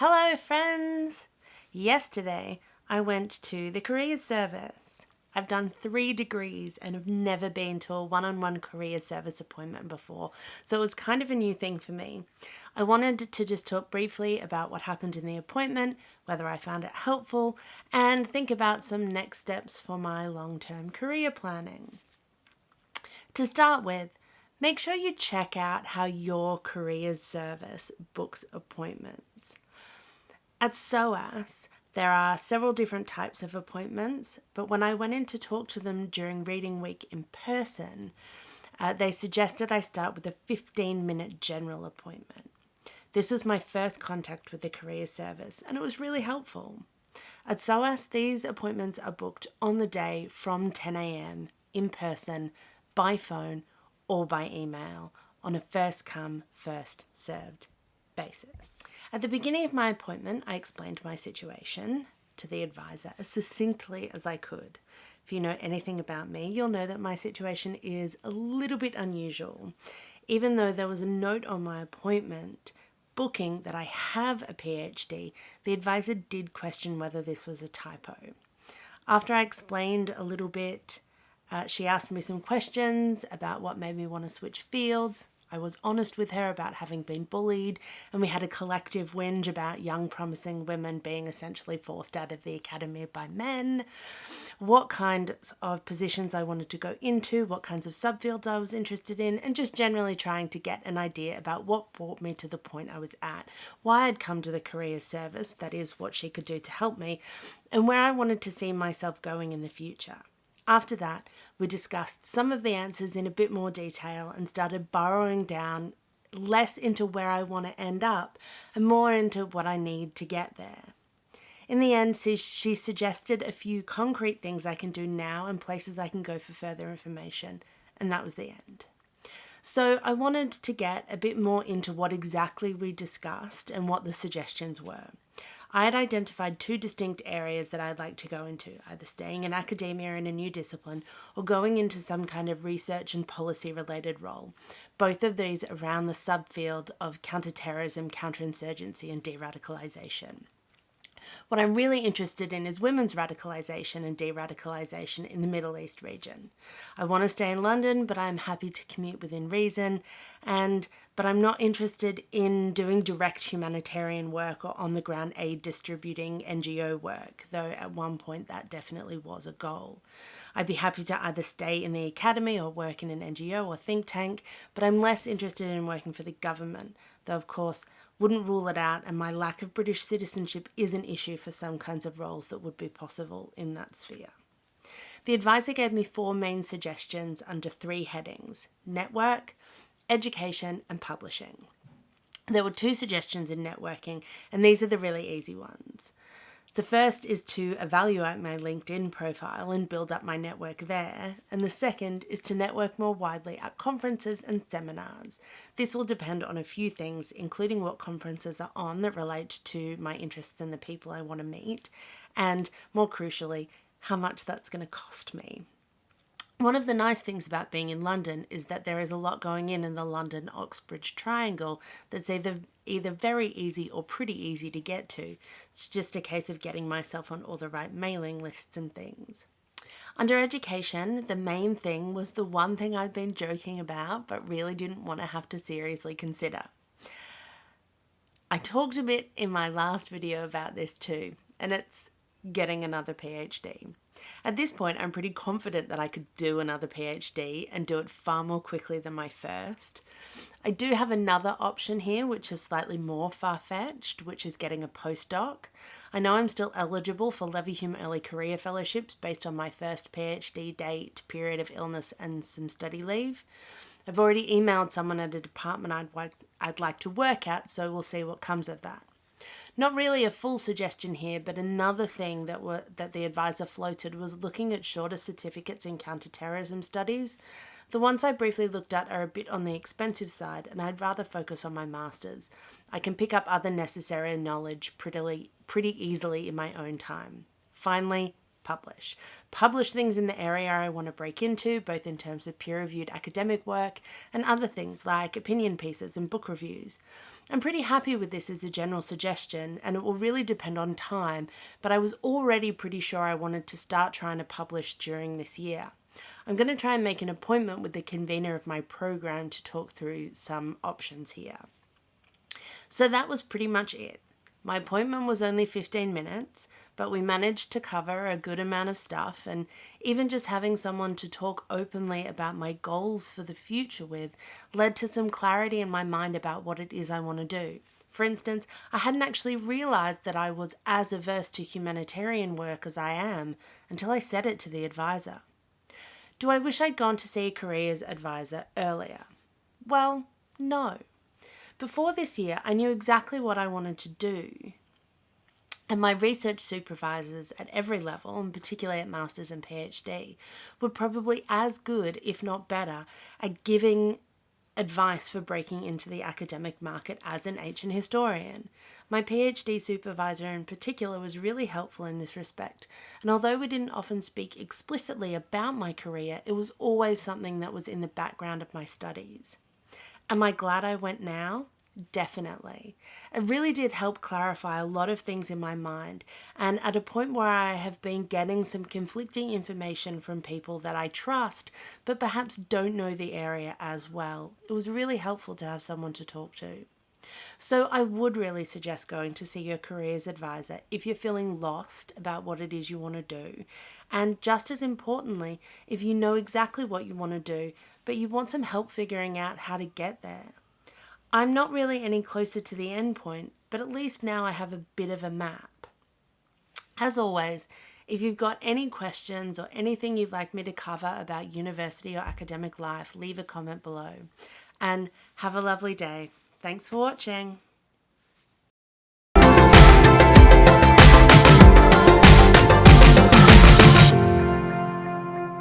Hello friends! Yesterday I went to the careers service. I've done 3 degrees and have never been to a one-on-one careers service appointment before, so it was kind of a new thing for me. I wanted to just talk briefly about what happened in the appointment, whether I found it helpful, and think about some next steps for my long-term career planning. To start with, make sure you check out how your careers service books appointments. At SOAS, there are several different types of appointments, but when I went in to talk to them during reading week in person, they suggested I start with a 15-minute general appointment. This was my first contact with the career service, and it was really helpful. At SOAS, these appointments are booked on the day from 10 a.m. in person, by phone, or by email on a first-come, first-served basis. At the beginning of my appointment, I explained my situation to the advisor as succinctly as I could. If you know anything about me, you'll know that my situation is a little bit unusual. Even though there was a note on my appointment booking that I have a PhD, the advisor did question whether this was a typo. After I explained a little bit, she asked me some questions about what made me want to switch fields. I was honest with her about having been bullied, and we had a collective whinge about young promising women being essentially forced out of the academy by men, what kinds of positions I wanted to go into, what kinds of subfields I was interested in, and just generally trying to get an idea about what brought me to the point I was at, why I'd come to the career service, that is, what she could do to help me, and where I wanted to see myself going in the future. After that, we discussed some of the answers in a bit more detail and started burrowing down less into where I want to end up and more into what I need to get there. In the end, she suggested a few concrete things I can do now and places I can go for further information, and that was the end. So I wanted to get a bit more into what exactly we discussed and what the suggestions were. I had identified 2 distinct areas that I'd like to go into, either staying in academia in a new discipline or going into some kind of research and policy related role, both of these around the subfield of counterterrorism, counterinsurgency and de-radicalisation. What I'm really interested in is women's radicalisation and de-radicalisation in the Middle East region. I want to stay in London, but I'm happy to commute within reason, but I'm not interested in doing direct humanitarian work or on-the-ground aid distributing NGO work, though at one point that definitely was a goal. I'd be happy to either stay in the academy or work in an NGO or think tank, but I'm less interested in working for the government, though of course wouldn't rule it out, and my lack of British citizenship is an issue for some kinds of roles that would be possible in that sphere. The advisor gave me 4 main suggestions under 3 headings: network, education and publishing. There were 2 suggestions in networking, and these are the really easy ones. The first is to evaluate my LinkedIn profile and build up my network there, and the second is to network more widely at conferences and seminars. This will depend on a few things, including what conferences are on that relate to my interests and the people I want to meet, and more crucially, how much that's going to cost me. One of the nice things about being in London is that there is a lot going in the London-Oxbridge triangle that's either very easy or pretty easy to get to. It's just a case of getting myself on all the right mailing lists and things. Under education, the main thing was the one thing I've been joking about but really didn't want to have to seriously consider. I talked a bit in my last video about this too, and it's getting another PhD. At this point, I'm pretty confident that I could do another PhD and do it far more quickly than my first. I do have another option here, which is slightly more far-fetched, which is getting a postdoc. I know I'm still eligible for Leverhulme Early Career Fellowships based on my first PhD date, period of illness and some study leave. I've already emailed someone at a department I'd like to work at, so we'll see what comes of that. Not really a full suggestion here, but another thing that the advisor floated was looking at shorter certificates in counterterrorism studies. The ones I briefly looked at are a bit on the expensive side, and I'd rather focus on my master's. I can pick up other necessary knowledge pretty easily in my own time. Finally, publish. Publish things in the area I want to break into, both in terms of peer-reviewed academic work and other things like opinion pieces and book reviews. I'm pretty happy with this as a general suggestion, and it will really depend on time, but I was already pretty sure I wanted to start trying to publish during this year. I'm going to try and make an appointment with the convener of my program to talk through some options here. So that was pretty much it. My appointment was only 15 minutes, but we managed to cover a good amount of stuff, and even just having someone to talk openly about my goals for the future with led to some clarity in my mind about what it is I want to do. For instance, I hadn't actually realised that I was as averse to humanitarian work as I am until I said it to the advisor. Do I wish I'd gone to see a careers advisor earlier? Well, no. Before this year, I knew exactly what I wanted to do. And my research supervisors at every level, and particularly at Masters and PhD, were probably as good, if not better, at giving advice for breaking into the academic market as an ancient historian. My PhD supervisor in particular was really helpful in this respect, and although we didn't often speak explicitly about my career, it was always something that was in the background of my studies. Am I glad I went now? Definitely. It really did help clarify a lot of things in my mind, and at a point where I have been getting some conflicting information from people that I trust but perhaps don't know the area as well, it was really helpful to have someone to talk to. So I would really suggest going to see your careers advisor if you're feeling lost about what it is you want to do, and just as importantly, if you know exactly what you want to do but you want some help figuring out how to get there. I'm not really any closer to the end point, but at least now I have a bit of a map. As always, if you've got any questions or anything you'd like me to cover about university or academic life, leave a comment below. And have a lovely day. Thanks for watching.